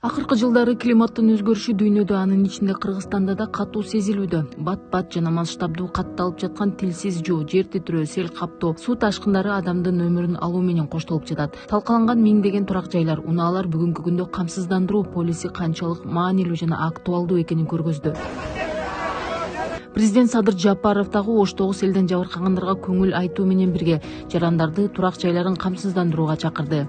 Акыркы жылдары климаттын өзгөрүшү дүйнөдө, анын ичинде Кыргызстанда да катуу сезилүүдө. Бат-бат жана масштабдуу катталып жаткан тилсиз жоо, жер титирөө, сел каптоо, суу ташкындары адамдын өмүрүн алуу менен коштолуп жатат. Талкаланган миңдеген турак жайлар, унаалар бүгүнкү күндө камсыздандыруу полиси канчалык маанилүү жана актуалдуу экенин көргөздү. Президент Садыр Жапаров дагы Оштогу селден жабыркагандарга көңүл айтуу менен бирге жарандарды турак жайларын камсыздандырууга чакырды.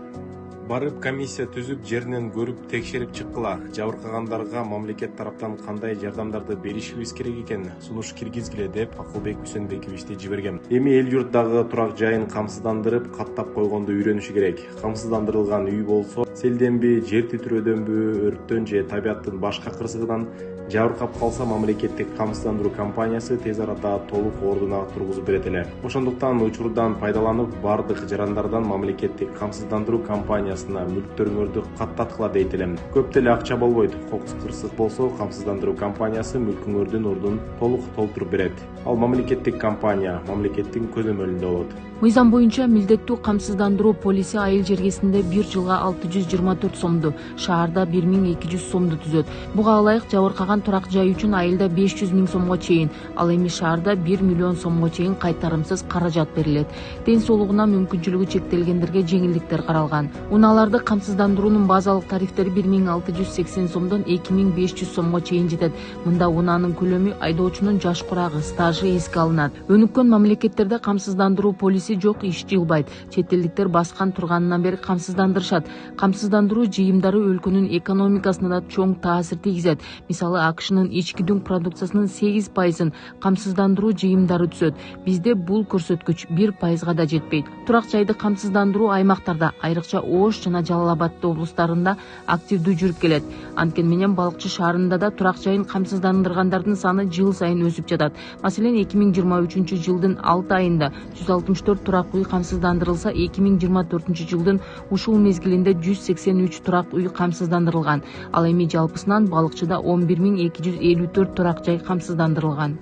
Барып комиссия түзүп, жеринен көрүп, текшерип чыккыла. Жабыркагандарга мамлекет тараптан кандай жардамдарды беришибиз керек экен сунуш киргизгиле деп Акылбек Үсөнбековичти жибергем. Эми эл журт дагы турак жайын камсыздандырып, каттап койгонду үйрөнүшү керек. Камсыздандырылган үй болсо селденби, жер титирөөдөнбү, өрттөн же табияттын башка кырсыгынан жабыркап калса, мамлекеттик камсыздандыруу компаниясы тез арада толук ордуна тургузуп берет эле. Ошондуктан учурдан пайдаланып, бардык жарандардан мамлекеттик камсыздандыруу компаниясына мүлктөрүңөрдү каттаткыла дейт элем. Көп деле акча болбойт. Кокус кырсык болсо, камсыздандыруу компаниясы мүлкүңөрдүн ордун толук толтуруп берет. Ал мамлекеттик компания, мамлекеттин көзөмөлүндө болот. Мыйзам боюнча милдеттүү камсыздандыруу полиси айыл жергесинде 1 жылга 624 сомду, шаарда 1200 сомду түзөт. Буга ылайык жабыркаган турак жай үчүн айылда 500 000 сомго чейин, ал эми шаарда 1 миллион сомго чейин кайтарымсыз каражат берилет. Ден соолугуна мүмкүнчүлүгү чектелгендерге жеңилдиктер каралган. Унааларды камсыздандыруунун базалык тарифтери 1680 сомдон 2500 сомго чейин жетет. Мында унаанын көлөмү, айдоочунун жаш курагы, стажы эске алынат. Өнүккөн мамлекеттерде камсыздандыруу полиси жок, иш жылбайт. Чет элдиктер баскан турганынан бери камсыздандырышат. Камсыздандыруу жыйымдары өлкөнүн экономикасына да чоң таасир тийгизет. Мисалы, АКШнын ички дүң продукциясынын 8%-ын камсыздандыруу жыйымдары түзөт. Бизде бул көрсөткүч 1%га да жетпейт. Турак жайды камсыздандыруу аймактарда, айрыкча Ош жана Жалал Абад облустарында активдүү жүрүп келет. Анткени менен Балыкчы шаарында да турак жайын камсыздандыргандардын саны жыл сайын өсүп жатат. Маселен, 2023 жылдын 6 айында 164 турак үй камсыздандырылса, 2024 жылдын ушул мезгилинде 183 турак үй камсыздандырылган. Ал эми жалпысынан Балыкчыда 11254 турак жай камсыздандырылган.